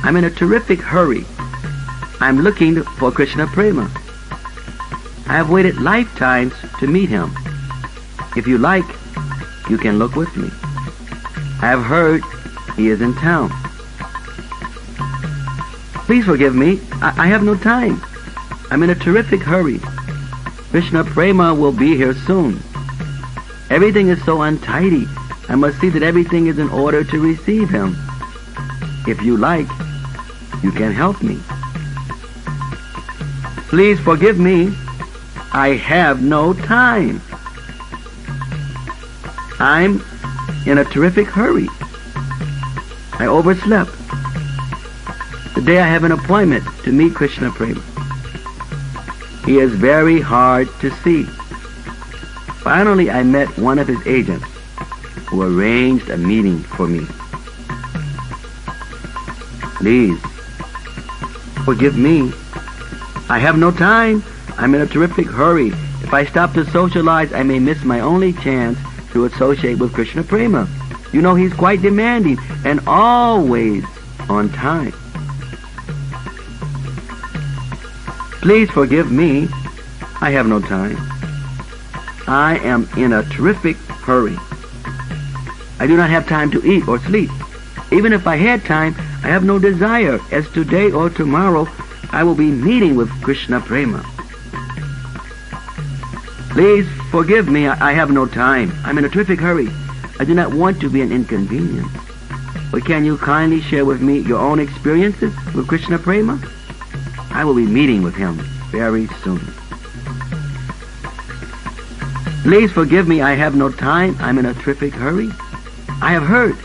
I'm in a terrific hurry. I'm looking for Krishna Prema. I have waited lifetimes to meet him. If you like, you can look with me. I have heard he is in town. Please forgive me. I have no time. I'm in a terrific hurry. Krishna Prema will be here soon. Everything is so untidy. I must see that everything is in order to receive him. If you like, you can help me. Please forgive me. I have no time. I'm in a terrific hurry. I overslept. Today I have an appointment to meet Krishna Prema. He is very hard to see. Finally, I met one of his agents who arranged a meeting for me. Please, forgive me. I have no time. I'm in a terrific hurry. If I stop to socialize, I may miss my only chance to associate with Krishna Prema. You know he's quite demanding and always on time. Please forgive me. I have no time. I am in a terrific hurry. I do not have time to eat or sleep. Even if I had time, I have no desire, as today or tomorrow I will be meeting with Krishna Prema. Please forgive me. I have no time. I'm in a terrific hurry. I do not want to be an inconvenience. But can you kindly share with me your own experiences with Krishna Prema? I will be meeting with him very soon. Please forgive me. I have no time. I'm in a terrific hurry. I have heard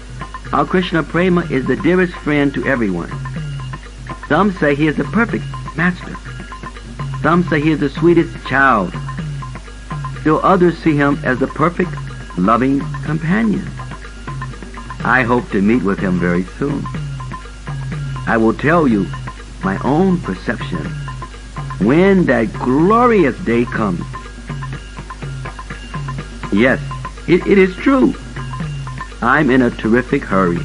how Krishna Prema is the dearest friend to everyone. Some say he is the perfect master. Some say he is the sweetest child. Still others see him as the perfect, loving companion. I hope to meet with him very soon. I will tell you my own perception when that glorious day comes. Yes, it is true. I'm in a terrific hurry.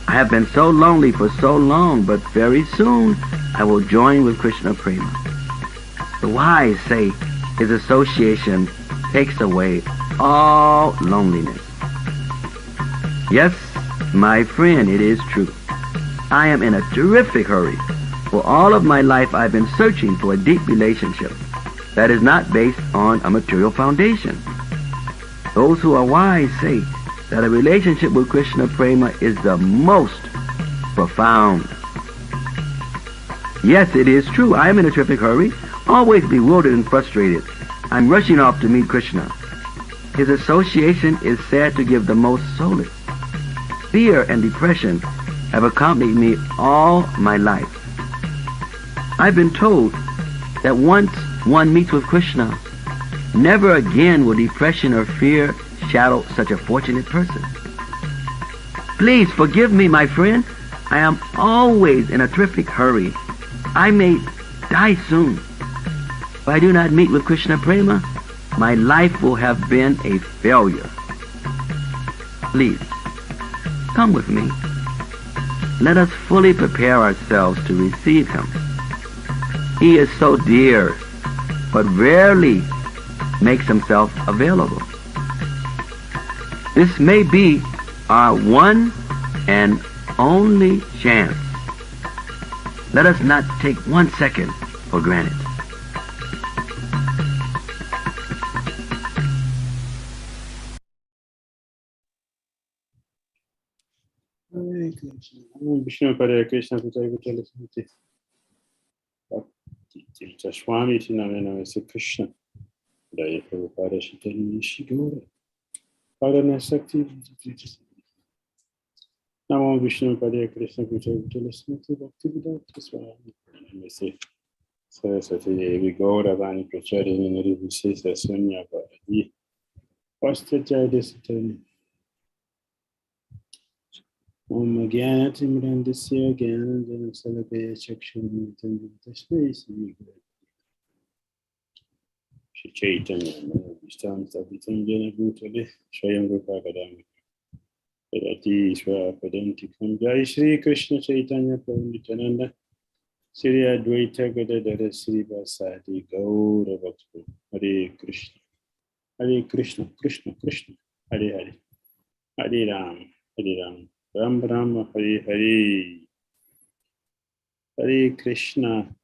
I have been so lonely for so long, but very soon I will join with Krishna Prema. The wise say his association takes away all loneliness. Yes, my friend, it is true. I am in a terrific hurry. For all of my life I've been searching for a deep relationship that is not based on a material foundation. Those who are wise say that a relationship with Krishna Prema is the most profound. Yes, it is true. I am in a terrific hurry, always bewildered and frustrated. I'm rushing off to meet Krishna. His association is said to give the most solace. Fear and depression have accompanied me all my life. I've been told that once one meets with Krishna, never again will depression or fear shadow such a fortunate person. Please forgive me, my friend. I am always in a terrific hurry. I may die soon. If I do not meet with Krishna Prema, my life will have been a failure. Please, come with me. Let us fully prepare ourselves to receive him. He is so dear, but rarely makes himself available. This may be our one and only chance. Let us not take 1 second for granted. Hare Krishna. Vishnu Hare Krishna 𝐶𝐤𝐬𝐢. Bhakti Tirtha Swami Name Krishna. Jaya Prabhupada Shitani Shigore. Parana Sakti. Namo Vishnu Hare Krishna 𝐶𝐤𝐬𝐢. Bhakti BDDSwami. Name Saraswati Devi Gaura Vani Pracharini Nirvisesa Sunya Bharati. 𝐶𝐤𝐬𝐢. Om Jnanatimrandasya Jnananjana Salakaya Chakshuramitam Tasmai Shri Chaitanya Vistam Savitam Jana Bhutale Swayam Rupa Gadam BDDSwami Jai Shri Krishna Chaitanya Prabhu Nityananda Shri Advaita Gadadara Shri Vasadi Gaura Bhakti Hare Krishna Krishna Krishna Hare Hare Hare Ram Ram Ram Hare Hare Hare Krishna.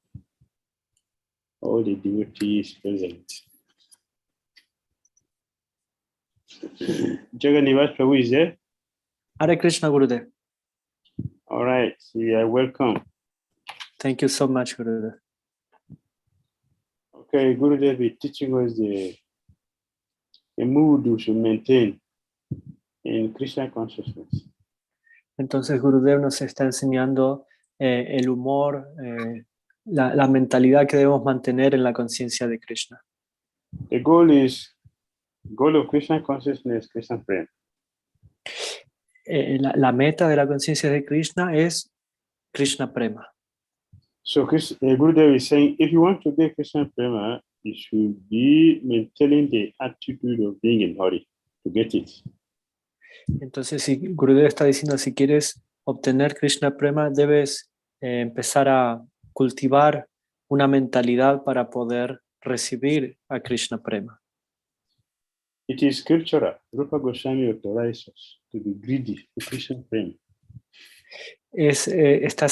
All the devotees present. Jagannath Prabhu is there? Hare Krishna, Gurudev. All right, so you are welcome. Thank you so much, Gurudev. Okay, Gurudev is teaching us the mood we should maintain in Krishna consciousness. Entonces Gurudev nos está enseñando el humor, la mentalidad que debemos mantener en la conciencia de Krishna. The goal of Krishna consciousness, Krishna Prema. La meta de la conciencia de Krishna es Krishna Prema. So Gurudev is saying, if you want to get Krishna Prema, you should be maintaining the attitude of being in hurry to get it. Entonces, si Gurudev está diciendo, si quieres obtener Krishna Prema, debes empezar a cultivar una mentalidad para poder recibir a Krishna Prema. It is scriptural. Rupa Goswami authorizes us to be greedy for Krishna Prema. Está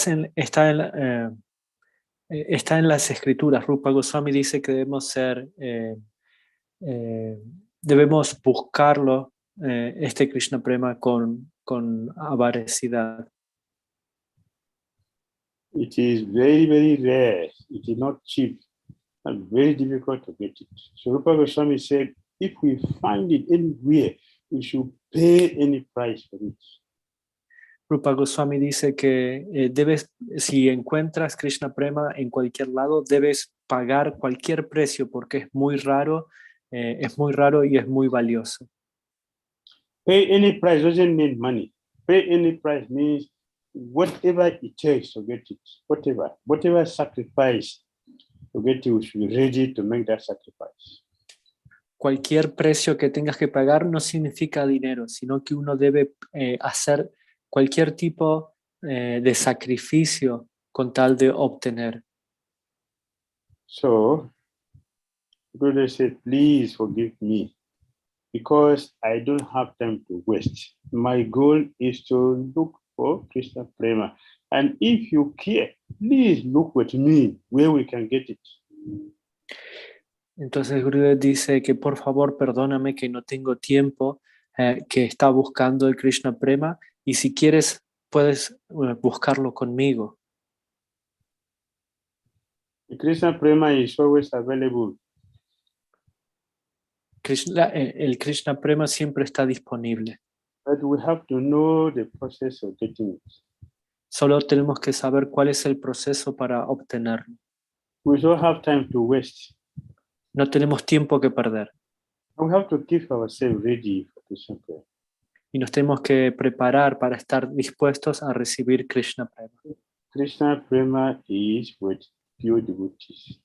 en las escrituras. Rupa Goswami dice que debemos buscarlo, este Krishna Prema con avaricidad. It is very, very rare. It is not cheap and very difficult to get it. So Rupa Goswami said, if we find it anywhere, we should pay any price for it. Rupa Goswami dice que si encuentras Krishna Prema en cualquier lado, debes pagar cualquier precio porque es muy raro y es muy valioso. Pay any price doesn't mean money. Pay any price means whatever it takes to get it. Whatever sacrifice to get it, we should be ready to make that sacrifice. Cualquier precio que tengas que pagar no significa dinero, sino que uno debe hacer cualquier tipo de sacrificio con tal de obtener. So, Buddha said, please forgive me because I don't have time to waste. My goal is to look for Krishna Prema. And if you care, please look with me where we can get it. Entonces Gurudev dice que por favor perdóname que no tengo tiempo, que está buscando el Krishna Prema y si quieres puedes buscarlo conmigo. The Krishna Prema is always available. El Krishna Prema siempre está disponible. But we have to know the process of getting it. Solo tenemos que saber cuál es el proceso para obtenerlo. We don't have time to waste. No tenemos tiempo que perder. We have to keep ourselves ready for Krishna Prema. Y nos tenemos que preparar para estar dispuestos a recibir Krishna Prema. Krishna Prema is with pure devotees.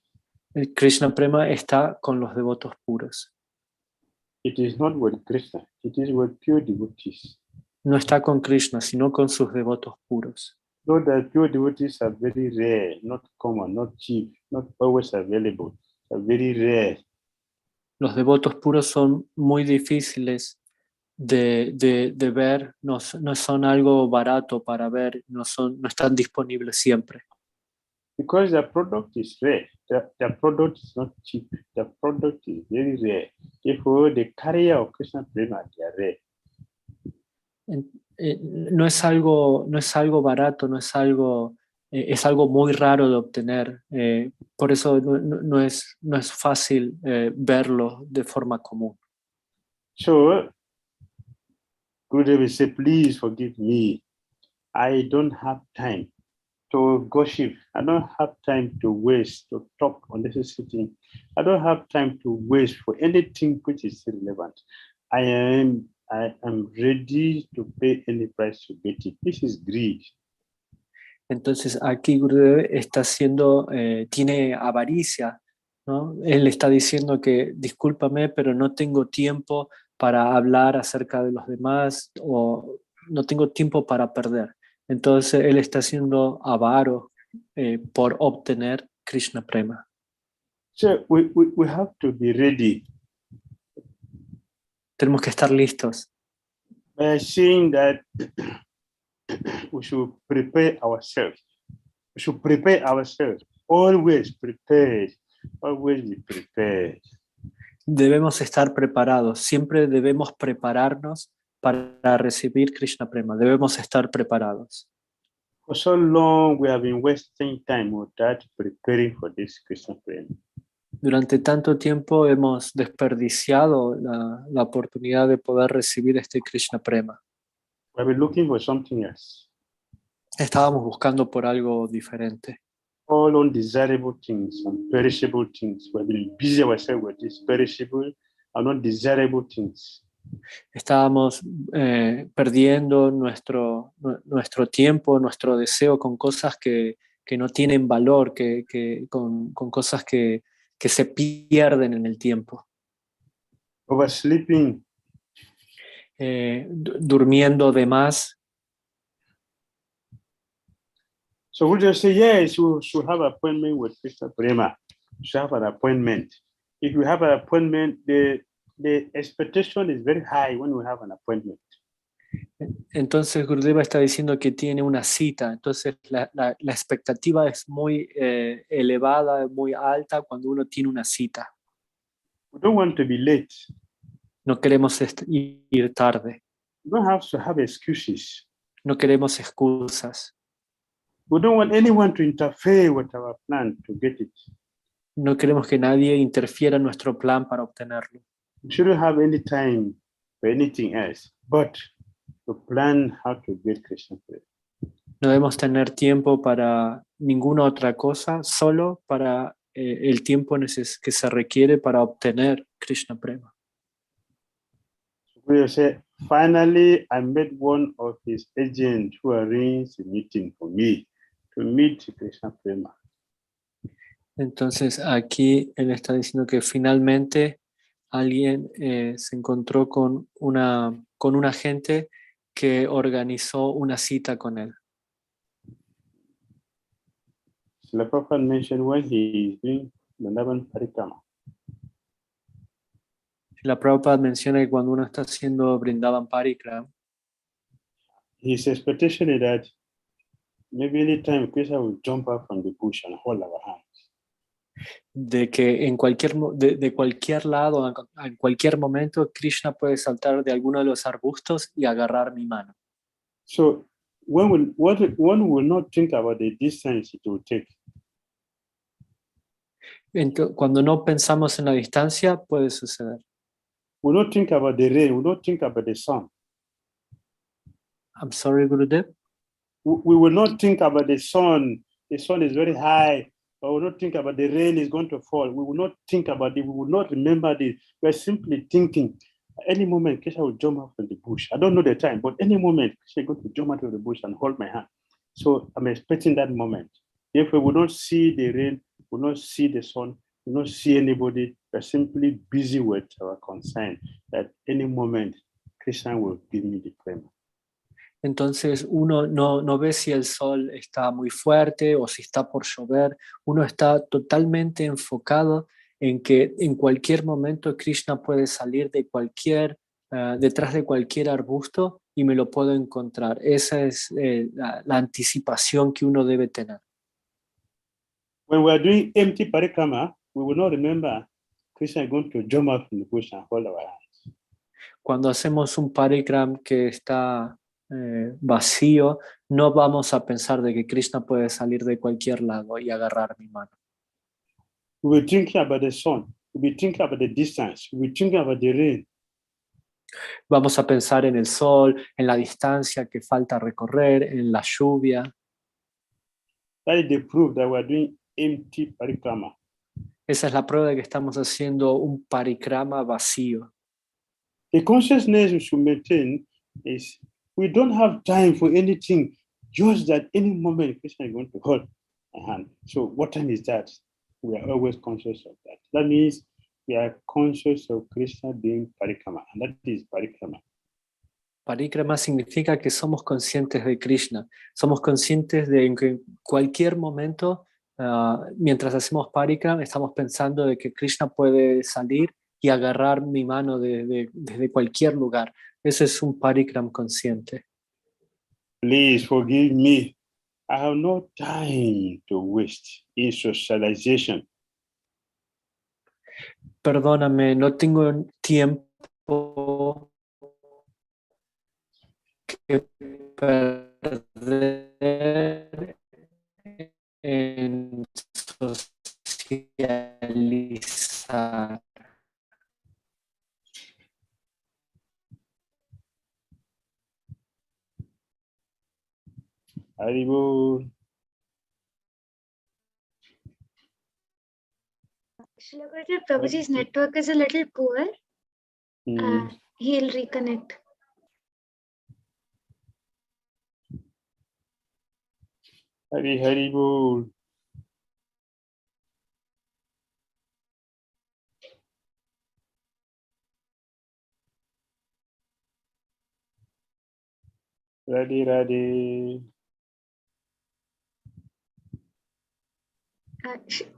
El Krishna Prema está con los devotos puros. It is not with Krishna, it is with pure devotees. No está con Krishna, sino con sus devotos puros. Though the pure devotees are very rare, not common, not cheap, not always available, are very rare. Los devotos puros son muy difíciles de ver, no son algo barato para ver, no están disponibles siempre. Because the product is rare, the product is not cheap, the product is very rare. Therefore, the carrier of Krishna Prema, they are rare. No es algo barato, es algo muy raro de obtener. Por eso no es fácil verlo de forma común. So, Gurudev said, please forgive me. I don't have time to gossip. I don't have time to waste, to talk unnecessary things. I don't have time to waste for anything which is irrelevant. I am ready to pay any price to get it. This is greed. Entonces aquí Gurudev está tiene avaricia, ¿no? Él está diciendo que discúlpame, pero no tengo tiempo para hablar acerca de los demás o no tengo tiempo para perder. Entonces él está siendo avaro por obtener Krishna Prema. So we have to be ready. Tenemos que estar listos. By saying that we should prepare ourselves. We should prepare ourselves. Always prepared. Always be prepared. Debemos estar preparados. Siempre debemos prepararnos para recibir Krishna Prema. Debemos estar preparados. For so long, we have been wasting time without preparing for this Krishna Prema. Durante tanto tiempo hemos desperdiciado la oportunidad de poder recibir este Krishna Prema. We have been looking for something else. Estábamos buscando por algo diferente. All undesirable things and perishable things. We have been busy ourselves with these perishable and undesirable things. Estábamos perdiendo nuestro tiempo, nuestro deseo con cosas que no tienen valor, con cosas que se pierden en el tiempo. Oversleeping. Durmiendo de más. So we just say, yes, you should have an appointment with Krishna Prema. You should have an appointment. If you have an appointment, the expectation is very high when we have an appointment. Entonces Gurudeva está diciendo que tiene una cita, entonces la expectativa es muy elevada, muy alta cuando uno tiene una cita. We don't want to be late. No queremos ir tarde. We don't have to have excuses. No queremos excusas. We don't want anyone to interfere with our plan to get it. No queremos que nadie interfiera en nuestro plan para obtenerlo. We shouldn't have any time for anything else, but to plan how to get Krishna Prema. No debemos tener tiempo para ninguna otra cosa, solo para el tiempo que se requiere para obtener Krishna Prema. We say, finally, I met one of his agents who arranged a meeting for me to meet Krishna Prema. Entonces aquí él está diciendo que finalmente alguien se encontró con un agente que organizó una cita con él. Srila Prabhupada mentioned when he is doing Vrindavan Parikrama. La Prabhupada menciona que cuando uno está haciendo Vrindavan Parikrama, his expectation is that maybe anytime Krishna will jump up from the bush and hold our hands. De que de cualquier lado, en cualquier momento, Krishna puede saltar de alguno de los arbustos y agarrar mi mano. So one will not think about the distance it will take. Cuando no pensamos en la distancia, puede suceder. We don't think about the rain. We don't think about the sun. I'm sorry, Gurudev. We will not think about the sun. The sun is very high. Or we will not think about the rain is going to fall. We will not think about it. We will not remember this. We are simply thinking. Any moment, Krishna will jump out from the bush. I don't know the time, but any moment, Krishna is going to jump out of the bush and hold my hand. So I'm expecting that moment. If we will not see the rain, we will not see the sun, we will not see anybody, we are simply busy with our concern that any moment, Krishna will give me the prema. Entonces uno no ve si el sol está muy fuerte o si está por llover. Uno está totalmente enfocado en que en cualquier momento Krishna puede salir de detrás de cualquier arbusto y me lo puedo encontrar. Esa es la anticipación que uno debe tener. When we are doing empty parikrama, we will not remember Krishna is going to jump up from the bush and hold our hands. Cuando hacemos un parikram que está vacío, no vamos a pensar de que Krishna puede salir de cualquier lado y agarrar mi mano. We will think about the sun. We will think about the distance. We will think about the rain. Vamos a pensar en el sol, en la distancia que falta recorrer, en la lluvia. That is the proof that we are doing empty parikrama. Esa es la prueba de que estamos haciendo un parikrama vacío. The consciousness we should maintain is we don't have time for anything, just that any moment Krishna is going to hold my hand. So what time is that? We are always conscious of that. That means we are conscious of Krishna doing parikrama, and that is parikrama. Parikrama significa que somos conscientes de Krishna, somos conscientes de que en cualquier momento, mientras hacemos parikrama, estamos pensando de que Krishna puede salir y agarrar mi mano desde cualquier lugar. Ese es un parikram consciente. Please forgive me. I have no time to waste in socialization. Perdóname, no tengo tiempo que perder en socializar. Haribol. Srila Gurudev, Prabhuji's network is a little poor. He'll reconnect. Haribol. Radhe.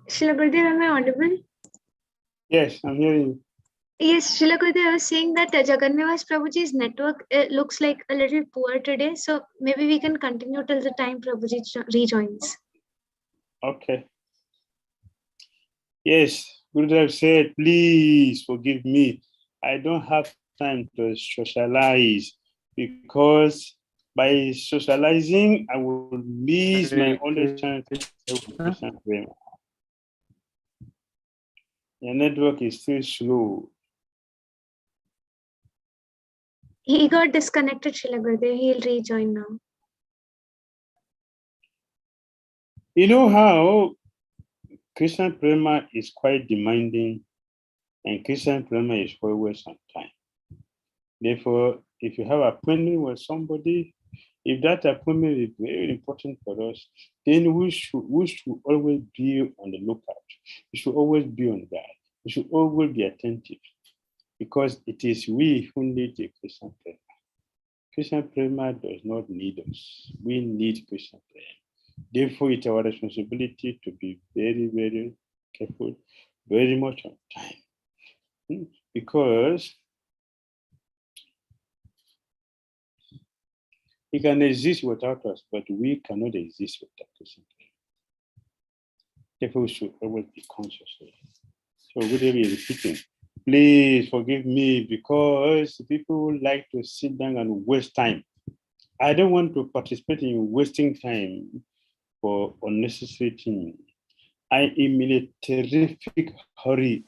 Srila Gurudev, am I audible? Yes, I'm hearing you. Yes, Srila Gurudev, I was saying that Jagannava's Prabhuji's network looks like a little poor today. So maybe we can continue till the time Prabhuji rejoins. Okay. Yes, Gurudev said, please forgive me. I don't have time to socialize because by socializing, I will miss my only chance to Krishna Prema. Your network is still slow. He got disconnected, Srila Gurudev. He'll rejoin now. You know how Krishna Prema is quite demanding and Krishna Prema is always on time. Therefore, if you have an appointment with somebody, if that appointment is very important for us, then we should always be on the lookout. We should always be on guard. We should always be attentive because it is we who need the Krishna Prema. Krishna Prema does not need us. We need Krishna Prema. Therefore, it's our responsibility to be very, very careful, very much on time. Because he can exist without us, but we cannot exist without Krishna. Therefore, we should always be conscious of it. So, Gurudev is repeating, please forgive me because people like to sit down and waste time. I don't want to participate in wasting time for unnecessary things. I am in a terrific hurry.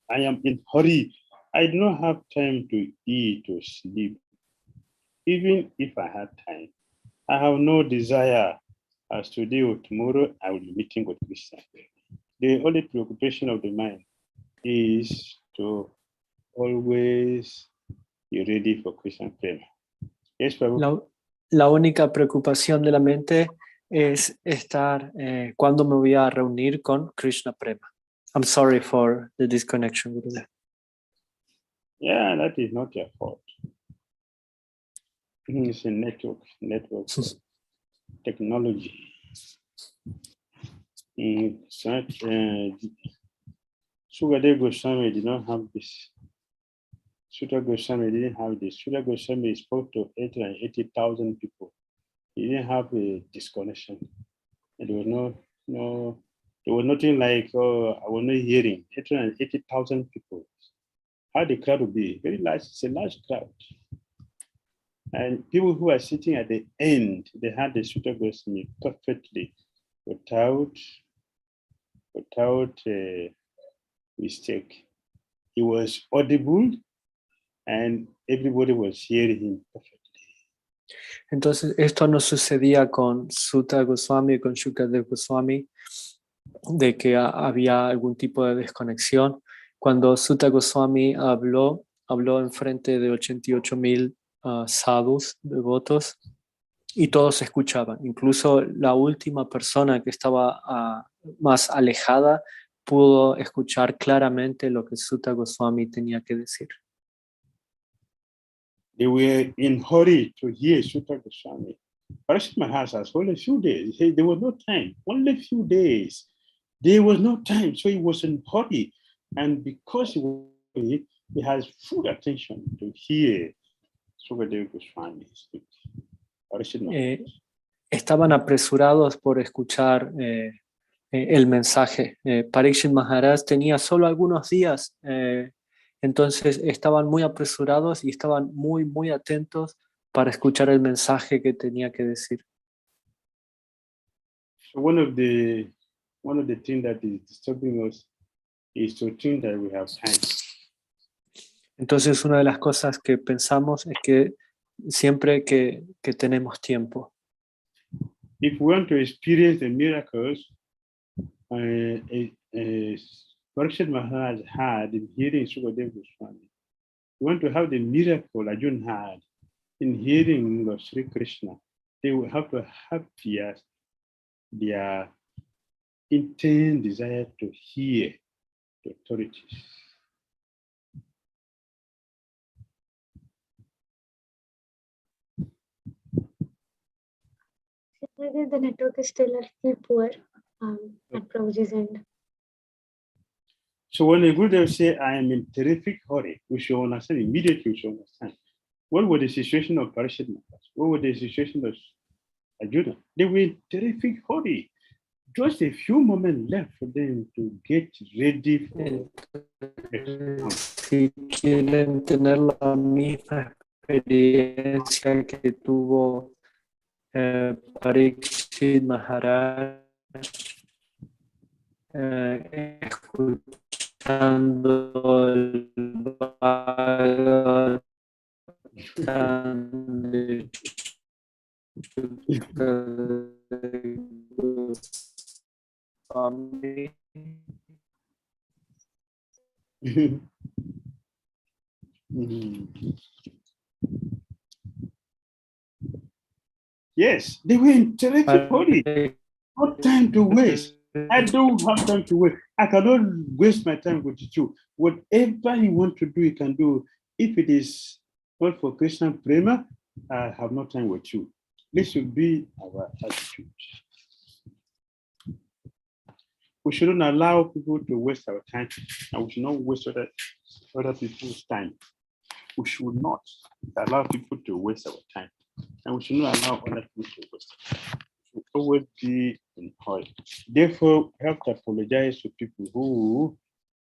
I am in hurry. I do not have time to eat or sleep. Even if I had time, I have no desire as today or tomorrow I will be meeting with Krishna. The only preoccupation of the mind is to always be ready for Krishna Prema. Yes, Prabhu. La única preocupación de la mente es estar cuándo me voy a reunir con Krishna Prema. I'm sorry for the disconnection, Gurudev. Yeah, that is not your fault. It's a network technology. Sukadeva Goswami did not have this. Sutta Goswami didn't have this. Sutta Goswami spoke to 880,000 people. He didn't have a disconnection. There was there was nothing like, oh, I was not hearing. 880,000 people. How the crowd would be? Very large, it's a large crowd. And people who are sitting at the end, they had the Sutta Goswami perfectly, without mistake. He was audible and everybody was hearing him perfectly. Entonces, esto no sucedía con Sutta Goswami y con Shukadeva Goswami, de que había algún tipo de desconexión. Cuando Sutta Goswami habló en frente de 88,000 sadhus, devotos, y todos escuchaban. Incluso la última persona que estaba más alejada pudo escuchar claramente lo que Sutta Goswami tenía que decir. They were in hurry to hear Sutta Goswami. Parashit Maharaj has only a few days. There was no time, only a few days. There was no time, so he was in hurry. And because he has full attention to hear Sukadeva Goswami speak. Parashit Maharaj. Estaban apresurados por escuchar el mensaje. Parikshit Maharaj tenía solo algunos días, entonces estaban muy apresurados y estaban muy atentos para escuchar el mensaje que tenía que decir. So one of the things that is disturbing us is to think that we have time. Entonces una de las cosas que pensamos es que siempre que tenemos tiempo. If we want to experience the miracles Parikshit Maharaj had in hearing Sukadeva Goswami, we want to have the miracle Arjuna had in hearing of Sri Krishna, they will have to have their intense desire to hear the authorities. Maybe the network is still a little poor at Prabhuji's end. So when a Gurudev say, I am in terrific hurry, we should understand immediately, we should understand. What was the situation of Parashit Maharaj? What was the situation of Arjuna? They were in terrific hurry. Just a few moments left for them to get ready for Si quieren tener la misma experiencia que tuvo Parikshit Maharaj, escuchando el Bhagavatam de Swami. Yes, they were in terrific hurry. No time to waste. I don't have time to waste. I cannot waste my time with you. Whatever you want to do, you can do. If it is not for Krishna Prema, I have no time with you. This should be our attitude. We shouldn't allow people to waste our time, and we should not waste other people's time. We should not allow people to waste our time, and we should not allow other people to waste our time. We should always be in hurry. Therefore, we have to apologize to people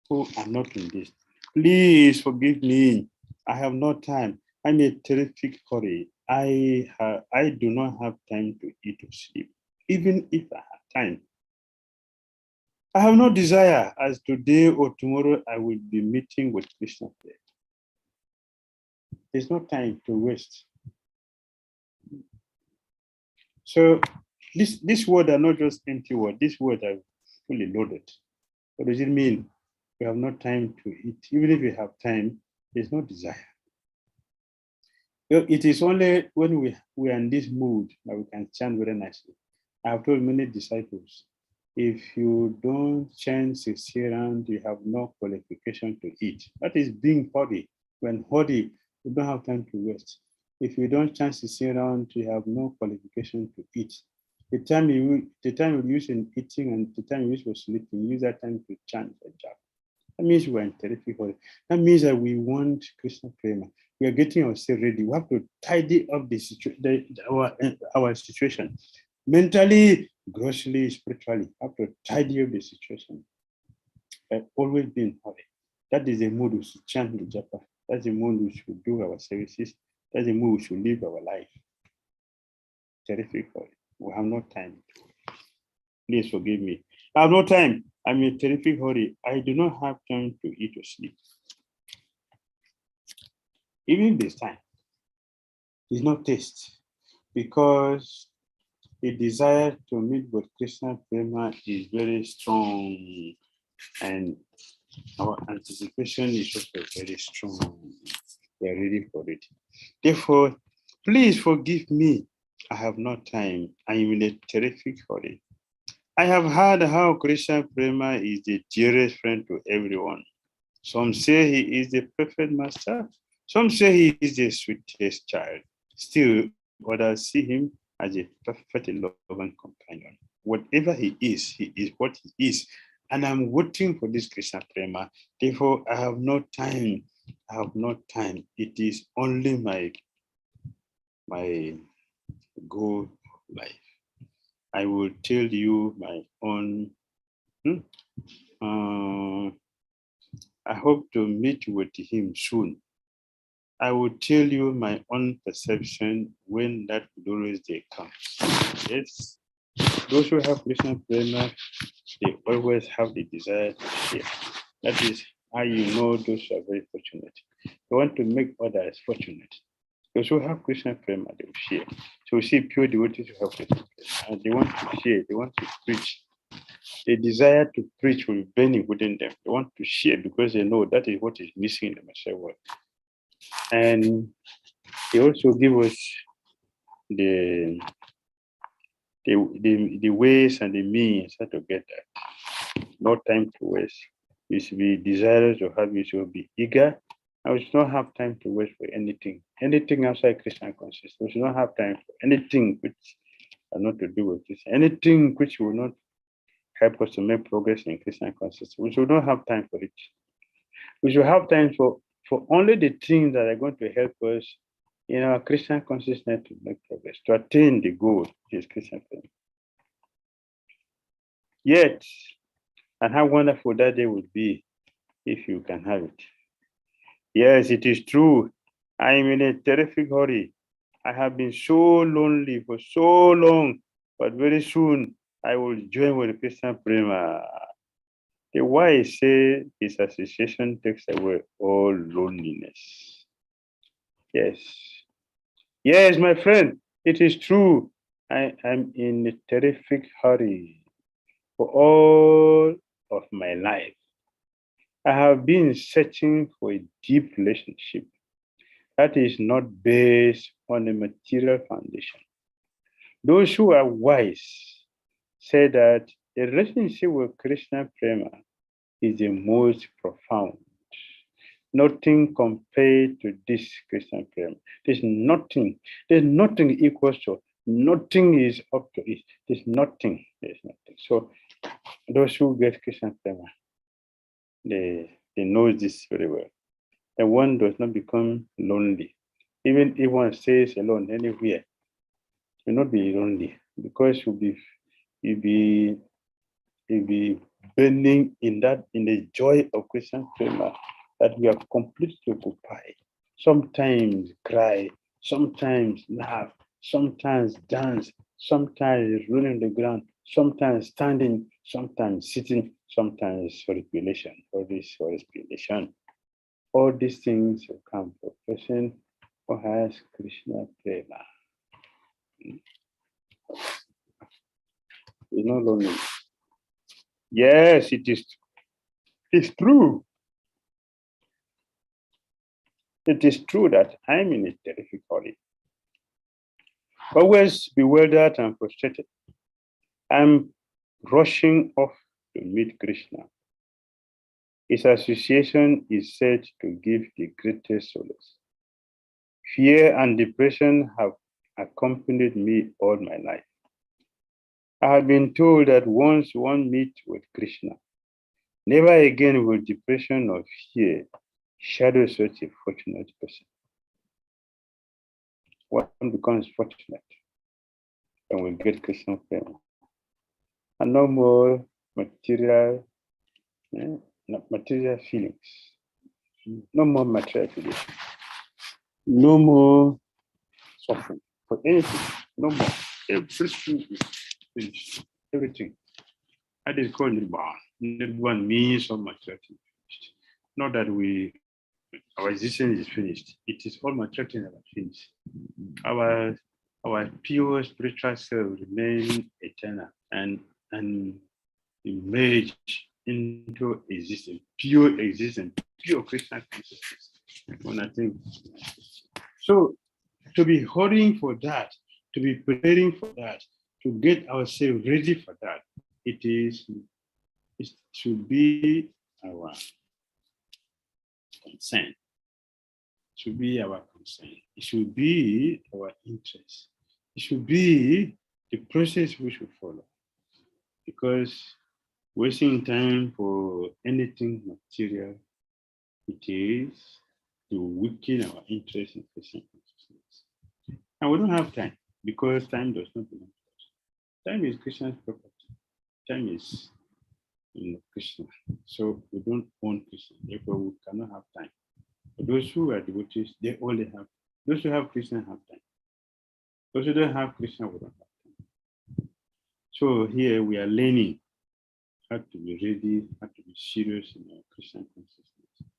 who are not in this. Please forgive me. I have no time. I'm in a terrific hurry. I do not have time to eat or sleep. Even if I have time, I have no desire as today or tomorrow I will be meeting with Krishna. There's no time to waste. So this word are not just empty word. This word are fully loaded. What does it mean? We have no time to eat. Even if we have time, there's no desire. It is only when we are in this mood that we can chant very nicely. I have told many disciples, if you don't chant 60 rounds, you have no qualification to eat. That is being hurry. When hurry, you don't have time to waste. If you don't chant 60 rounds, you have no qualification to eat. The time you use in eating and the time you use for sleeping, use that time to chant a japa. That means we are in terrific hurry. That means that we want Krishna Prema. We are getting ourselves ready. We have to tidy up our situation. Mentally, grossly, spiritually, we have to tidy up the situation. I've always been in hurry. That is the mood we should chant the japa. That's the mood we should do our services. That's the mood we should live our life. Terrific hurry. We have no time. Please forgive me. I have no time. I'm in a terrific hurry. I do not have time to eat or sleep. Even this time, it's not taste, because the desire to meet with Krishna Prema is very strong, and our anticipation is also very strong. We are ready for it. Therefore, please forgive me. I have no time. I am in a terrific hurry. I have heard how Krishna Prema is the dearest friend to everyone. Some say he is the perfect master. Some say he is the sweetest child. Still, others see him as a perfect loving companion. Whatever he is what he is. And I'm waiting for this Krishna Prema. Therefore, I have no time. I have no time. It is only my goal of life. I will tell you my own. I hope to meet with him soon. I will tell you my own perception when that glorious day comes. Yes, those who have Krishna Prema, they always have the desire to share. That is how you know those who are very fortunate. They want to make others fortunate. Those who have Krishna Prema, they will share. So we see pure devotees who have Krishna Prema, and they want to share, they want to preach. The desire to preach will be burning within them. They want to share because they know that is what is missing in the material world. And they also give us the ways and the means how to get that. No time to waste. We should be desirous of having, we should be eager. And we should not have time to waste for anything. Anything outside Krishna consciousness. We should not have time for anything which are not to do with this. Anything which will not help us to make progress in Krishna consciousness. We should not have time for it. We should have time for only the things that are going to help us in our Krishna consciousness to make progress, to attain the goal, which is Krishna consciousness. Yet, and how wonderful that day would be if you can have it. Yes, it is true. I am in a terrific hurry. I have been so lonely for so long, but very soon I will join with Krishna Prema. The wise say his association takes away all loneliness. Yes. Yes, my friend, it is true. I am in a terrific hurry for all of my life. I have been searching for a deep relationship that is not based on a material foundation. Those who are wise say that a relationship with Krishna Prema is the most profound. Nothing compared to this Krishna Prema. There's nothing equals to, nothing is up to it. There's nothing. So those who get Krishna Prema, they know this very well. And one does not become lonely. Even if one stays alone anywhere, you will not be lonely because you'll be burning in the joy of Krishna Prema that we are completely occupied. Sometimes cry, sometimes laugh, sometimes dance, sometimes rolling on the ground, sometimes standing, sometimes sitting, sometimes respiration. All these things will come for a person who has Krishna Prema. It's not lonely. Yes, it is. It's true. It is true that I'm in a terrific hurry. Always bewildered and frustrated. I'm rushing off to meet Krishna. His association is said to give the greatest solace. Fear and depression have accompanied me all my life. I have been told that once one meets with Krishna, never again will depression or fear shadow such a fortunate person. One becomes fortunate when we get Krishna Prema. And no more material feelings. No more material feelings. No more suffering for anything. No more. Everything is finished. Everything. That is called Nirvana. Nirvana means all material things finished. Not that our existence is finished. It is all material things that are finished. Our pure spiritual self remain eternal and emerge into existence, pure Krishna consciousness. So to be hurrying for that, to be preparing for that, to get ourselves ready for that, it should be our concern. should be our concern. It should be our interest. It should be the process we should follow. Because wasting time for anything material, it is to weaken our interest in Krishna consciousness. And we don't have time because time does not belong to us. Time is Krishna's property. Time is Krishna. So we don't own Krishna. Therefore, we cannot have time. For those who are devotees, they only have. Those who have Krishna have time. Those who don't have Krishna, we don't have time. So here we are learning how to be ready, how to be serious in our Krishna consciousness.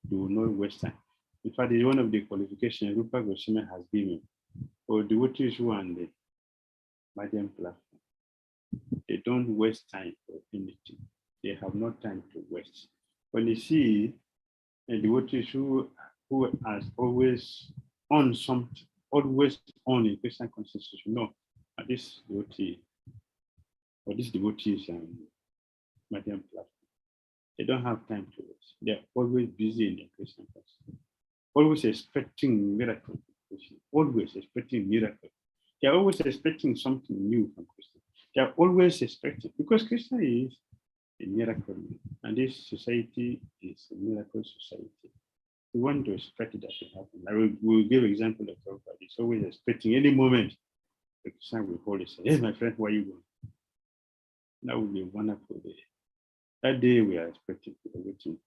Do not waste time. In fact, it's one of the qualifications Rupa Goswami has given for devotees who are on the Madhyam platform. They don't waste time for anything. They have no time to waste. When you see a devotee who has always on something, always on in Krishna consciousness, this devotee or this devotee is Madhyam platform. They don't have time to waste. They are always busy in the Krishna consciousness, always expecting miracles. Always expecting miracles. They are always expecting something new from Krishna. They are always expecting, because Krishna is a miracle, and this society is a miracle society. We want to expect that to happen. I will give an example of Prabhupada. He's always expecting any moment that Krishna will call and say, "Hey, my friend, where are you going?" That would be a wonderful day. That day we are expecting, we are waiting.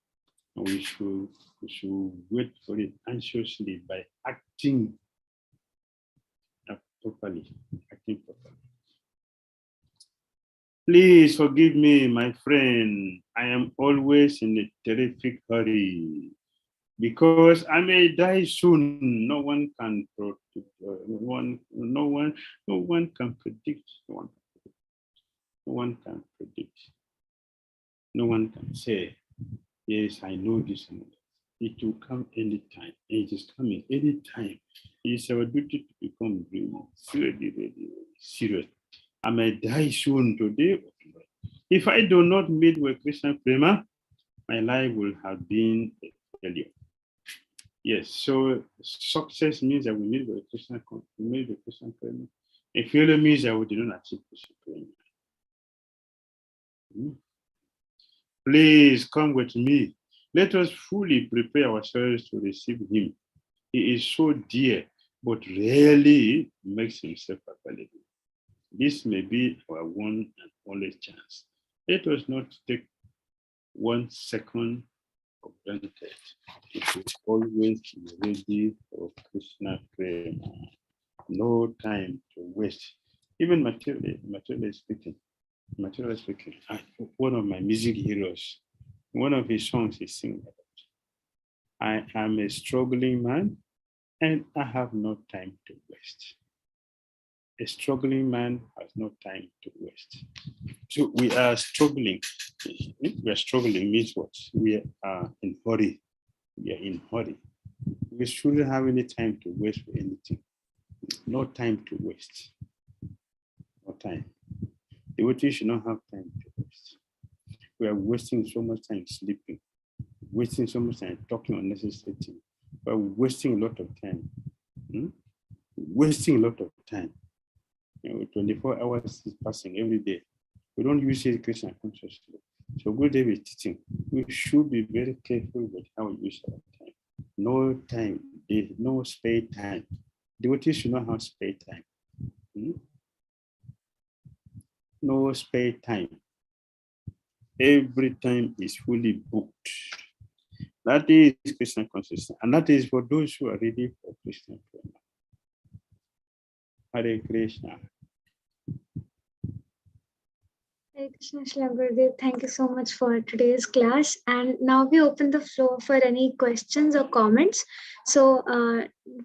And we should wait for it anxiously by acting properly. Please forgive me, my friend. I am always in a terrific hurry because I may die soon. No one can predict. No one can predict. No one can say, yes, I know this and that. It will come anytime. It is coming anytime. It is our duty to become really serious. I may die soon today or tomorrow. If I do not meet with Krishna Prema, my life will have been a failure. Yes, so success means that we meet with Krishna Prema. A failure means that we did not achieve Krishna Prema. Please come with me. Let us fully prepare ourselves to receive him. He is so dear, but rarely makes himself available. This may be our one and only chance. Let us not take 1 second for granted. We should always be ready for Krishna Prema. No time to waste. Even materially speaking, one of my music heroes, one of his songs is singing about, I am a struggling man and I have no time to waste. A struggling man has no time to waste. So we are struggling. We are struggling means what? We are in hurry. We are in hurry. We shouldn't have any time to waste for anything. No time to waste. No time. Devotees should not have time to waste. We are wasting so much time sleeping, wasting so much time talking unnecessary things. We are wasting a lot of time. Wasting a lot of time. 24 hours is passing every day. We don't use it Krishna consciously. So Gurudev is teaching. We should be very careful with how we use our time. No time, no spare time. Devotees should not have spare time. No spare time. Every time is fully booked. That is Krishna consciousness. And that is for those who are ready for Krishna Prema. Hare Krishna. Hare Krishna, Shri Gurudev. Thank you so much for today's class. And now we open the floor for any questions or comments. So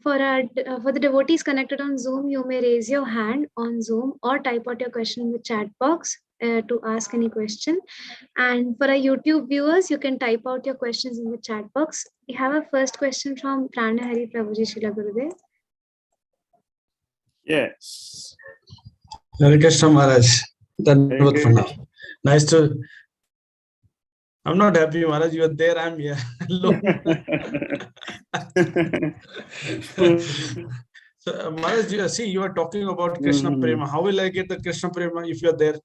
for the devotees connected on Zoom, you may raise your hand on Zoom or type out your question in the chat box to ask any question. And for our YouTube viewers, you can type out your questions in the chat box. We have a first question from Pranahari Prabhuji, Shri Gurudev. Yes. Hare Krishna Maharaj. Nice to I'm not happy, Maharaj. You are there, I'm here alone. So, Maharaj, see, you are talking about Krishna Prema. How will I get the Krishna Prema if you are there?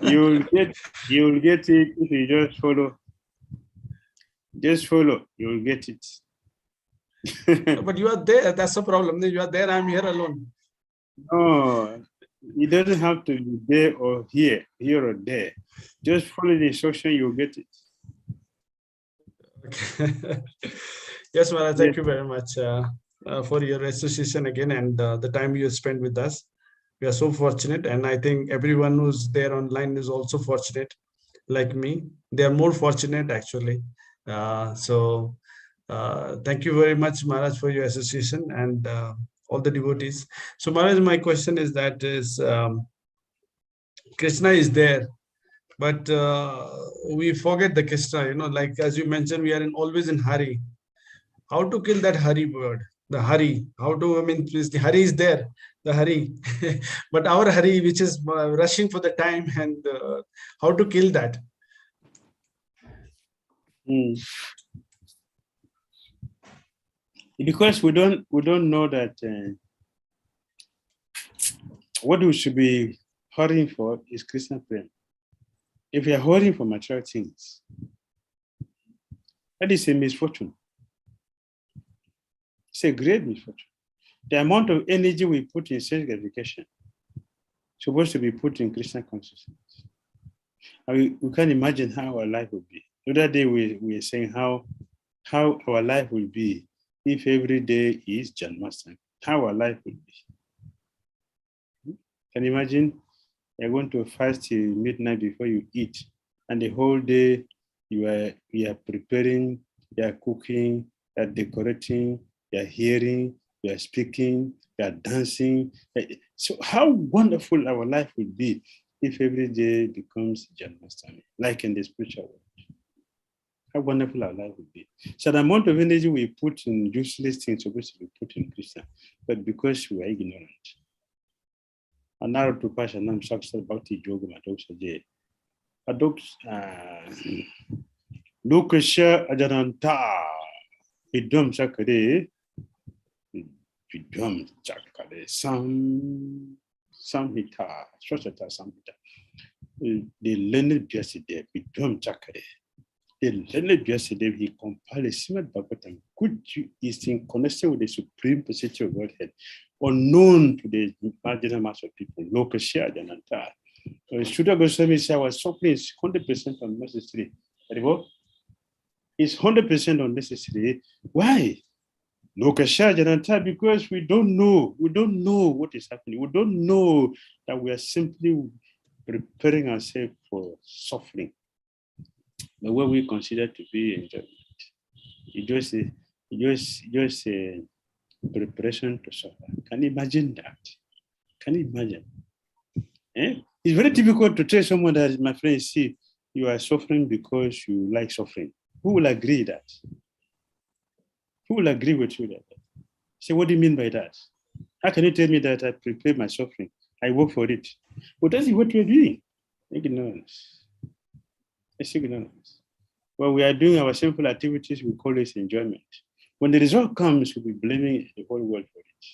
You'll get it if you just follow. Just follow, you'll get it. But you are there, that's the problem. You are there, I'm here alone. No, it doesn't have to be there or here or there. Just follow the instruction, you'll get it. Okay. Yes, Maharaj, thank you very much for your association again and the time you spent with us. We are so fortunate, and I think everyone who's there online is also fortunate, like me. They are more fortunate, actually. Thank you very much, Maharaj, for your association and all the devotees. So, Maharaj, my question is that Krishna is there, but we forget the Krishna, like as you mentioned, we are always in hurry. How to kill that hurry word? The hurry. How to, the hurry is there, the hurry. But our hurry, which is rushing for the time, and how to kill that? Because we don't know that what we should be hurrying for is Krishna Prema. If we are hurrying for material things, that is a misfortune. It's a great misfortune. The amount of energy we put in self-gratification is supposed to be put in Krishna consciousness. We can't imagine how our life would be. The other day we were saying how our life will be if every day is Janmashtami. How our life will be. Can you imagine? You're going to fast till midnight before you eat, and the whole day you are preparing, you are cooking, you are decorating, you are hearing, you are speaking, you are dancing. So how wonderful our life would be if every day becomes Janmashtami, like in the spiritual world. How wonderful our life would be. So the amount of energy we put in useless things is supposed to be put in Krishna, but because we are ignorant. Another to pass and I'm successful Bhakti Yoga Matoksaje. Lokasha Ajananta Vidam Chakare Vidam Chakare Samhita Swasata Samhita. The learned yesterday Vidam Chakare. The learned yesterday he compiled a Srimad Bhagavatam, which is in connection with the supreme personality of Godhead, unknown to the marginal mass of people. Lokasha Ajananta. Shuddha Goswami said our suffering is 100% unnecessary. It's 100% unnecessary. Why? Lokasha Jananta, because we don't know what is happening. We don't know that we are simply preparing ourselves for suffering. But what we consider to be enjoyment, it's just a preparation to suffer. Can you imagine that? Can you imagine? It's very difficult to tell someone that, my friend, see, you are suffering because you like suffering. Who will agree that? Who will agree with you that? Say, what do you mean by that? How can you tell me that I prepare my suffering? I work for it. But that's what you're doing. Ignorance. It's ignorance. When we are doing our simple activities, we call this enjoyment. When the result comes, we'll be blaming the whole world for it.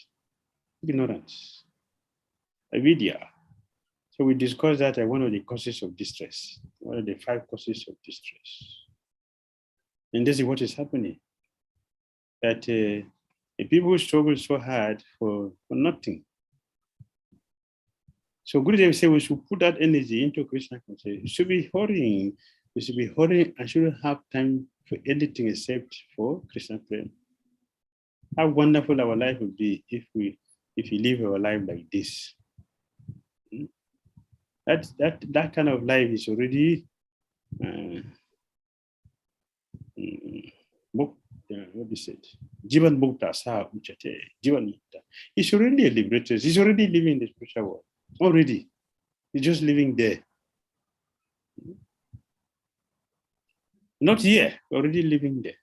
Ignorance. Avidya. So we discussed that as one of the causes of distress, one of the 5 causes of distress. And this is what is happening. That the people struggle so hard for nothing. So Gurudev said we should put that energy into Krishna consciousness. We should be hurrying. We should be hurrying and shouldn't have time for anything except for Krishna Prema. How wonderful our life would be if we live our life like this. That kind of life is already what is it? Jivan Mukta Sa Uchate. Jivan Mukta. He's already a liberator. He's already living in the spiritual world. Already. He's just living there. Not here, already living there.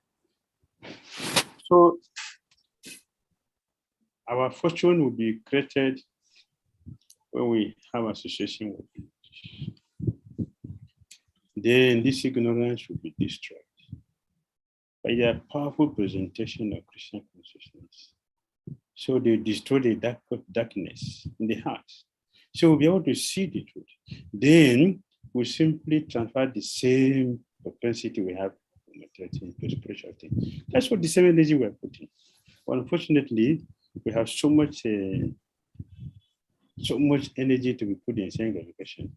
So our fortune will be created when we have association with him. then this ignorance will be destroyed by their powerful presentation of Krishna consciousness. So they destroy the darkness in the heart. So we'll be able to see the truth. Then we simply transfer the same propensity we have to spiritual thing. That's what the same energy we're putting. But unfortunately, we have so much energy to be put in sanga education.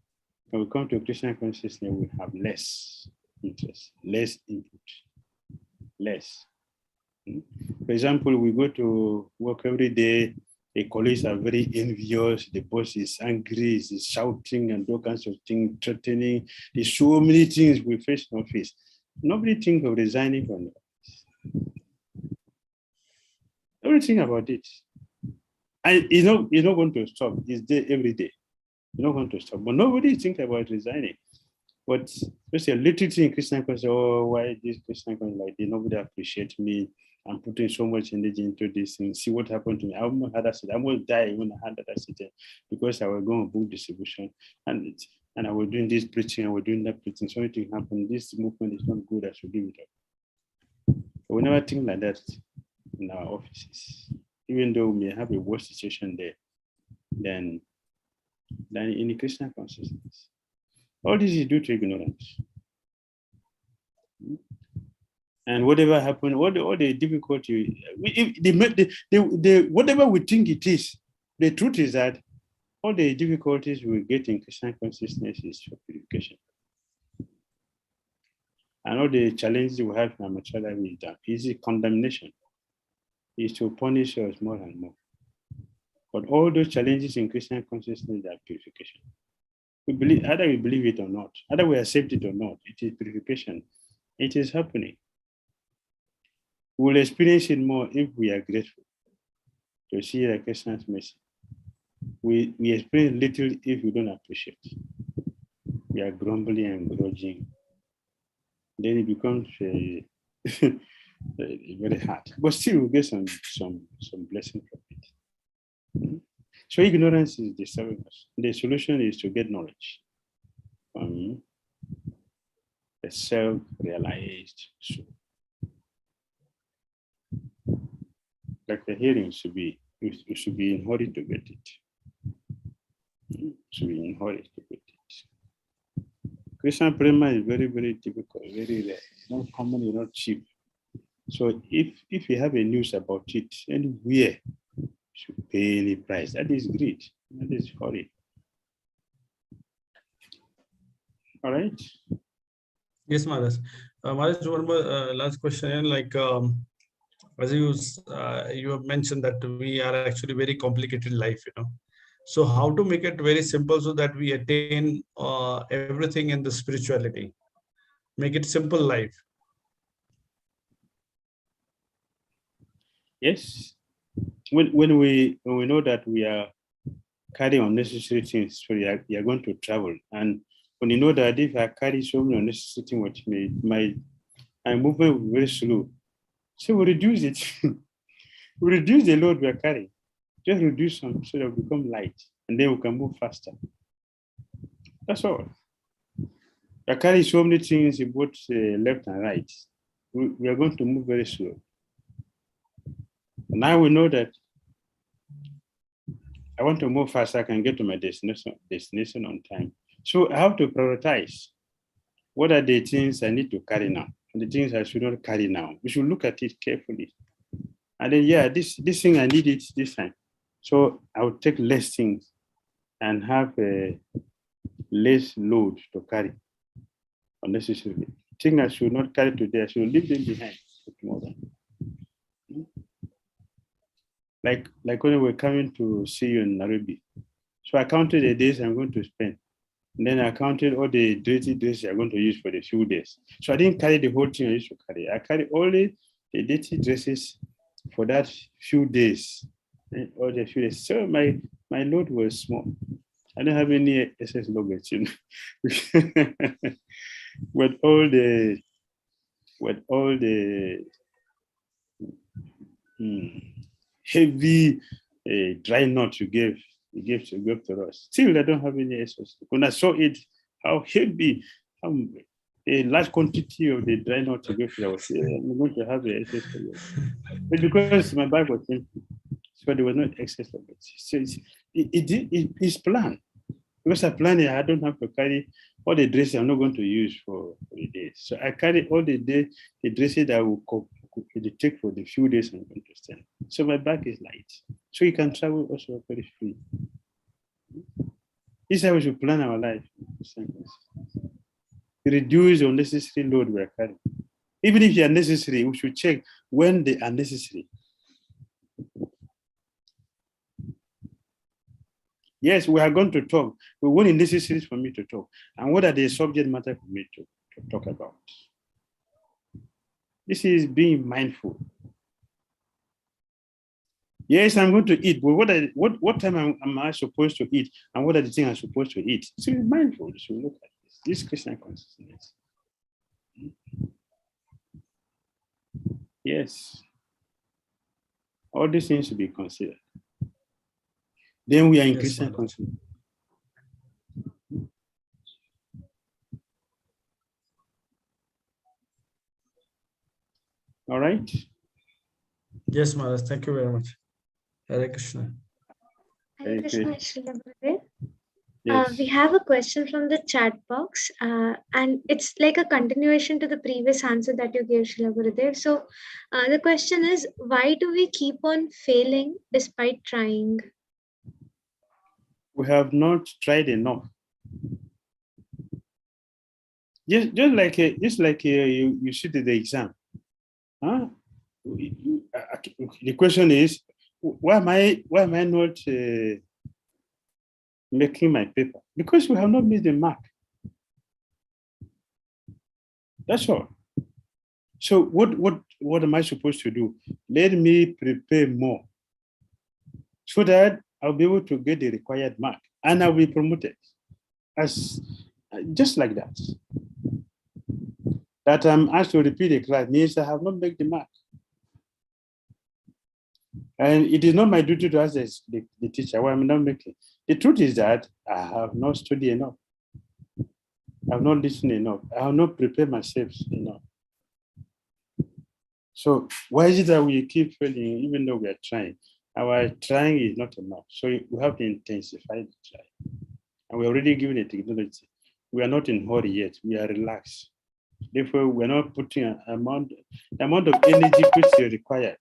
When we come to Krishna consciousness, we have less interest, less input, less. For example, we go to work every day, the colleagues are very envious, the boss is angry, is shouting and all kinds of things, threatening. There's so many things we face in office. Nobody thinks of resigning from it. Everything about it. And it's not going to stop. It's there every day. You're not going to stop. But nobody thinks about resigning. But just a little thing, Krishna consciousness, oh, why this Krishna consciousness like this? Nobody appreciates me. I'm putting so much energy into this thing. See what happened to me. I almost had accident. I almost died when I had that accident because I was going to book distribution. And I was doing this preaching, I was doing that preaching. Something happened. This movement is not good. I should give it up. But we never think like that in our offices. Even though we may have a worse situation there than in the Krishna consciousness. All this is due to ignorance. And whatever happened, all the difficulty, whatever we think it is, the truth is that all the difficulties we get in Krishna consciousness is for purification. And all the challenges we have in our material life is condemnation, is to punish us more and more. But all those challenges in Krishna consciousness are purification. We believe, either we believe it or not, either we accept it or not, it is purification. It is happening. We will experience it more if we are grateful to see the Krishna's mercy. We experience little if we don't appreciate. We are grumbling and grudging. Then it becomes very hard. But still we get some blessing from it. So ignorance is disturbing us. The solution is to get knowledge from the self-realized soul. Like the hearing should be, you should be in hurry to get it. Should be in hurry to get it. Krishna Prema is very, very difficult, very rare. It's not common, it's not cheap. So if you have a news about it anywhere, you should pay any price. That is greed. That is hurry. All right. Yes, Maharaj. Maharaj, one more last question. Like, as you have mentioned that we are actually very complicated life, So how to make it very simple so that we attain everything in the spirituality? Make it simple life. Yes. When we know that we are carrying unnecessary things, so you are going to travel, and when you know that if I carry so many unnecessary things, my movement will be very slow. So we reduce it. We reduce the load we are carrying. Just reduce some so that we become light, and then we can move faster. That's all. We are carrying so many things in both left and right. We are going to move very slow. Now we know that I want to move faster, I can get to my destination on time. So I have to prioritize. What are the things I need to carry now? And the things I should not carry now. We should look at it carefully. And then, yeah, this thing, I need it this time. So I will take less things and have a less load to carry unnecessarily. Things I should not carry today, I should leave them behind for tomorrow. Like when we're coming to see you in Nairobi. So I counted the days I'm going to spend. And then I counted all the dirty dresses I'm going to use for the few days. So I didn't carry the whole thing I used to carry. I carried only the dirty dresses for that few days. All the few days. So my load was small. I don't have any excess luggage, with all the heavy dry nuts you gave to us. Still, I don't have any excess. When I saw it, how heavy, a large quantity of the dry nut to go to. I was I'm going to have the excess of it. But because my bag was empty, so there was no excess of it. So it's planned. Because I plan it, I don't have to carry all the dresses I'm not going to use for the day. So I carry all the dresses that I will take for the few days I'm going to spend. So my bag is light. So you can travel also very free. This is how we should plan our life. Reduce unnecessary load we are carrying. Even if they are necessary, we should check when they are necessary. Yes, we are going to talk, but what is necessary for me to talk? And what are the subject matter for me to talk about? This is being mindful. Yes, I'm going to eat, but what time am I supposed to eat? And what are the things I'm supposed to eat? So be mindful. So look at this Christian consciousness. Yes. All these things should be considered. Then we are in Christian consciousness. All right. Yes, Maharaj. Thank you very much. Hare Krishna. Hare Krishna, Srila Gurudev. Yes. We have a question from the chat box, and it's like a continuation to the previous answer that you gave, Srila Gurudev. So the question is, why do we keep on failing despite trying? We have not tried enough. Just like you sit at the exam. Huh? The question is, why am I not making my paper? Because we have not made the mark. That's all. So what am I supposed to do? Let me prepare more so that I'll be able to get the required mark and I'll be promoted. As just like that. That I'm asked to repeat a class means I have not made the mark. And it is not my duty to ask the teacher why I'm not making. The truth is that I have not studied enough. I have not listened enough. I have not prepared myself enough. So why is it that we keep failing even though we are trying? Our trying is not enough. So we have to intensify the try. And we're already given the technology. We are not in a hurry yet. We are relaxed. Therefore, we're not putting the amount of energy which is required.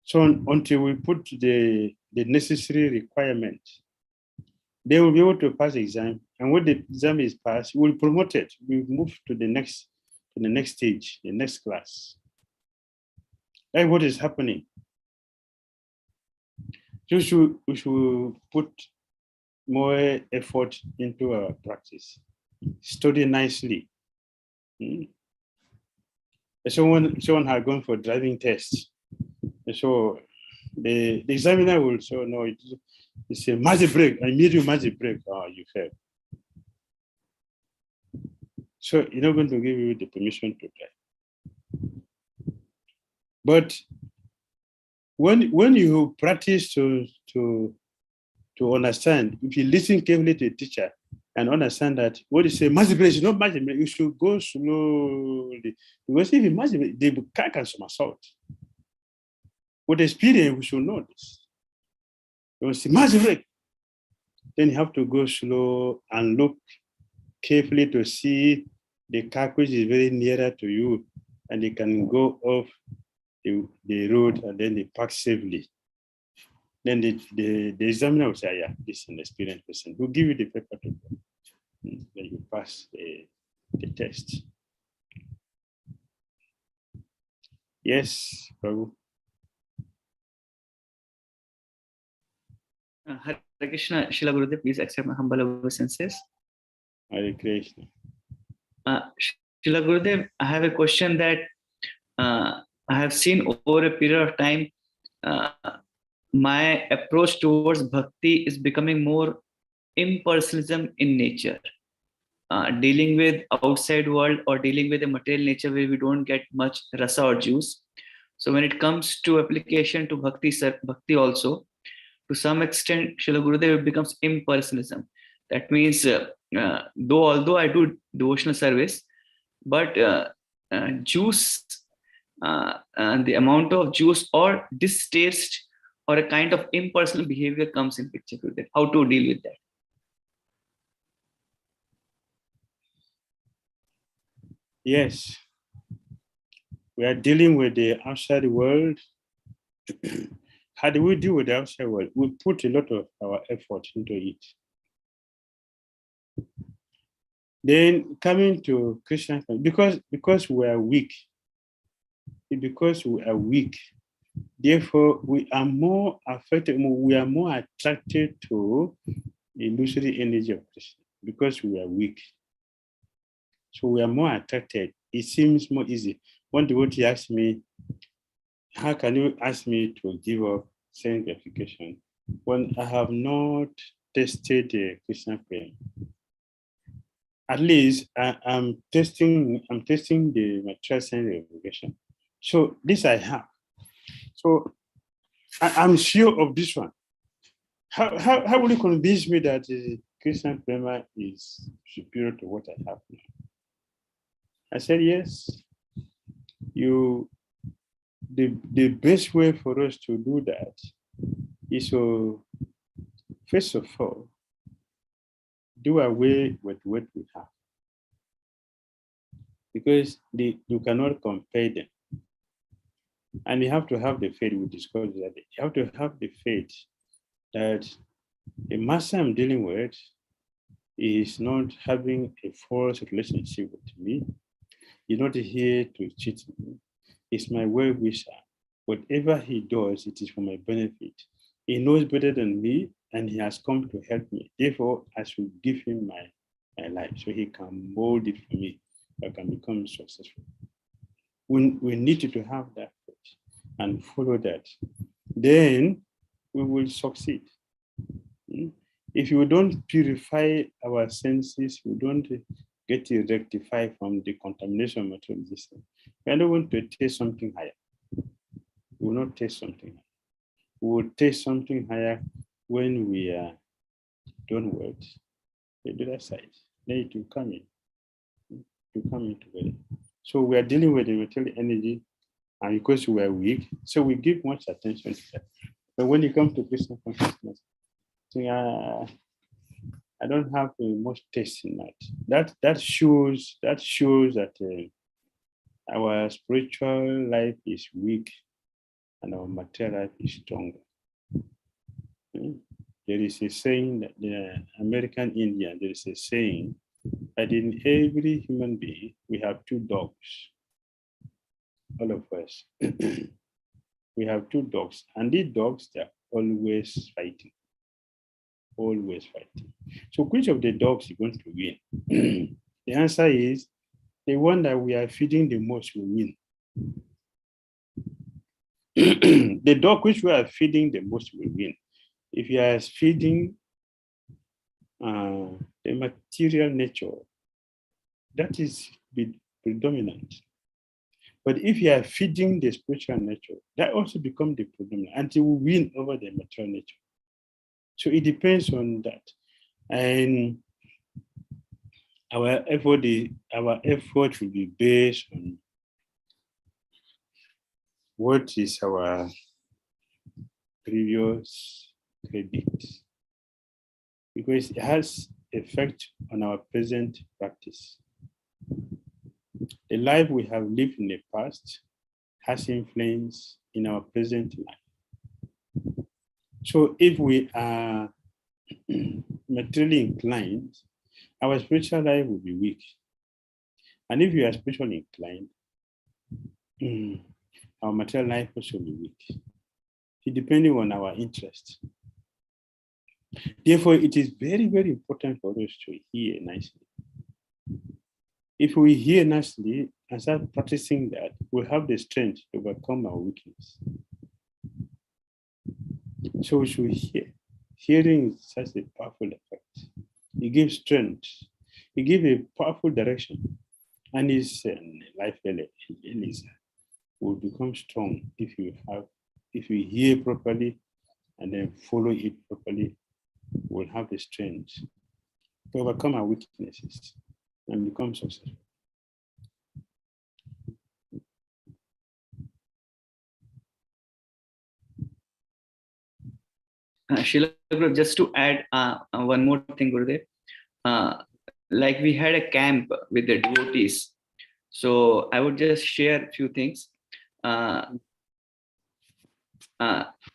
So until we put the necessary requirement, they will be able to pass the exam. And when the exam is passed, we'll promote it. We'll move to the next stage, the next class. That's what is happening. So we should put more effort into our practice. Study nicely. Someone had gone for driving tests. So the examiner will say, no, it's a magic break. I need you magic break. Oh, you failed. So you're not going to give you the permission to try. But when you practice to understand, if you listen carefully to the teacher and understand that what is a magic break is not magic break, you should go slowly. Because if you magic break, the car can somersault. With experience, we should know this. It was a magic break. Then you have to go slow and look carefully to see the car which is very nearer to you, and they can go off the road and then they park safely. Then the examiner will say, yeah, this is an experienced person. We'll give you the paper to go. Then you pass the test. Yes, Prabhu. Hare Krishna, Srila Gurudev, please accept my humble obeisances. Hare Krishna. Srila Gurudev, I have a question that I have seen over a period of time, my approach towards bhakti is becoming more impersonalism in nature. Dealing with outside world or dealing with a material nature where we don't get much rasa or juice. So when it comes to application to bhakti also, to some extent, Srila Gurudev becomes impersonalism. That means, although I do devotional service, but juice, the amount of juice or distaste or a kind of impersonal behavior comes in picture. Gurudev. How to deal with that? Yes, we are dealing with the outside world. How do we deal with the outside world? We put a lot of our effort into it. Then coming to Krishna, because we are weak, therefore we are more affected, we are more attracted to the illusory energy of Krishna because we are weak. So we are more attracted. It seems more easy. One devotee asked me, how can you ask me to give up sense gratification when I have not tested the Krishna Prema? At least I'm testing the material sense gratification. So this I have. So I'm sure of this one. How will you convince me that the Krishna Prema is superior to what I have now? I said, yes. The best way for us to do that is to, first of all, do away with what we have. Because you cannot compare them. And you have to have the faith, we discussed that. You have to have the faith that the master I'm dealing with is not having a false relationship with me. He's not here to cheat me. He's my well-wisher. Whatever he does, it is for my benefit. He knows better than me, and he has come to help me. Therefore, I should give him my life so he can mold it for me, so I can become successful. We need to have that faith and follow that. Then we will succeed. If you don't purify our senses, we don't get it rectified from the contamination of material existence, we are not going to taste something higher. We will not taste something higher. We will taste something higher when we are done with the other side. Then it will come in. It will come in together. So we are dealing with the material energy, and because we are weak, so we give much attention to that. But when it comes to Krishna consciousness, I don't have much taste in that. That shows that our spiritual life is weak and our material life is stronger. There is a saying that the American Indian, there is a saying that in every human being, we have two dogs. All of us. We have two dogs, and these dogs, they're always fighting. Always fighting. So which of the dogs is going to win? The answer is the one that we are feeding the most will win. The dog which we are feeding the most will win. If you are feeding the material nature, that is predominant. But if you are feeding the spiritual nature, that also becomes the predominant, and it will win over the material nature. So it depends on that. And our effort will be based on what is our previous credit, because it has effect on our present practice. The life we have lived in the past has influence in our present life. So if we are materially inclined, our spiritual life will be weak. And if you are spiritually inclined, our material life also will be weak. It depending on our interest. Therefore, it is very, very important for us to hear nicely. If we hear nicely and start practicing that, we'll have the strength to overcome our weakness. So we should hear. Hearing is such a powerful effect. It gives strength. It gives a powerful direction. And his life will become strong if you hear properly and then follow it properly, we'll have the strength to overcome our weaknesses and become successful. Srila Guru, just to add one more thing, Gurudev. Like we had a camp with the devotees. So I would just share a few things.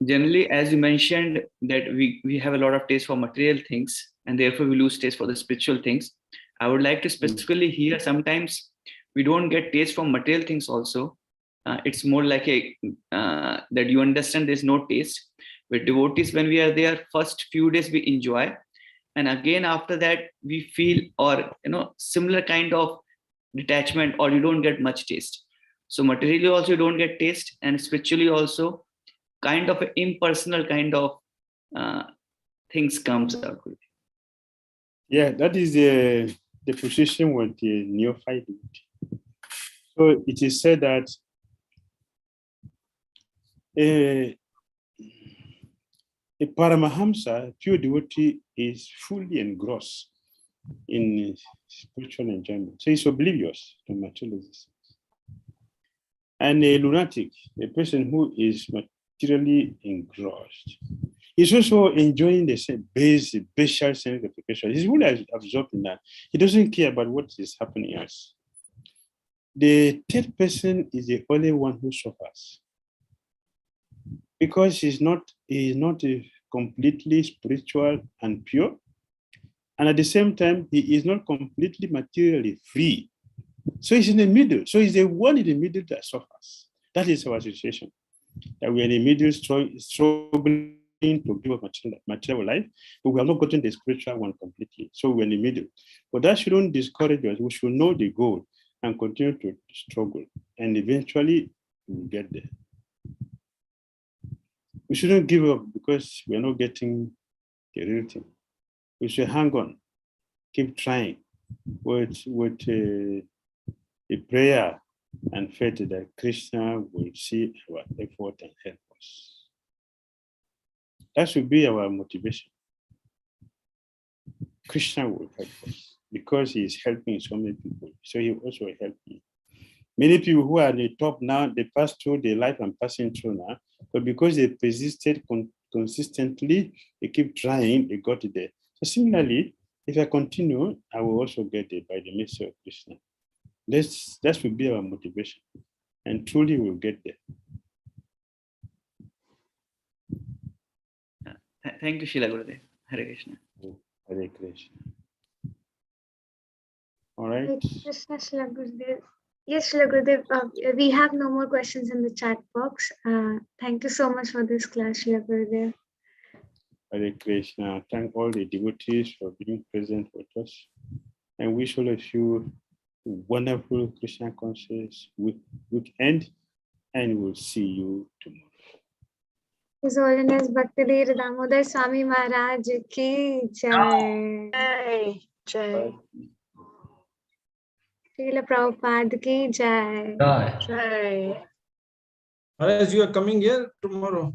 Generally, as you mentioned, that we have a lot of taste for material things, and therefore we lose taste for the spiritual things. I would like to specifically hear, sometimes we don't get taste for material things also. It's more like a that you understand there's no taste. With devotees, when we are there, first few days we enjoy, and again after that we feel, or similar kind of detachment, or you don't get much taste. So materially also you don't get taste, and spiritually also kind of an impersonal kind of things comes out. Yeah, that is the position with the neophyte. So it is said that a Paramahamsa, pure devotee, is fully engrossed in spiritual enjoyment. So he's oblivious to material existence. And a lunatic, a person who is materially engrossed, is also enjoying the same basic sense of application. He's really absorbed in that. He doesn't care about what is happening else. The third person is the only one who suffers, because he is not completely spiritual and pure, and at the same time he is not completely materially free. So he's in the middle. So he's the one in the middle that suffers. That is our situation. That we are in the middle, struggling to give up material life, but we have not gotten the spiritual one completely. So we're in the middle. But that shouldn't discourage us. We should know the goal and continue to struggle, and eventually we'll get there. We shouldn't give up because we're not getting the real thing. We should hang on, keep trying with a prayer and faith that Krishna will see our effort and help us. That should be our motivation. Krishna will help us because he is helping so many people. So he also will help me. Many people who are at the top now, they pass through the life I'm passing through now, but because they persisted consistently, they keep trying, they got it there. So similarly, if I continue, I will also get it by the mercy of Krishna. That should be our motivation, and truly we'll get there. Thank you, Srila Gurudev. Hare Krishna. Hare Krishna. All right. Hare Krishna, Srila Gurudev. Yes, Srila Gurudev, we have no more questions in the chat box. Thank you so much for this class, Srila Gurudev. Hare Krishna. Thank all the devotees for being present with us, and wish all of you a wonderful Krishna conscious weekend, and we'll see you tomorrow. His Holiness Bhakti Damodara Swami Maharaj ki jai. Jai. Jai. Srila Prabhupada ki jai. Jai. Maharaj, you are coming here tomorrow?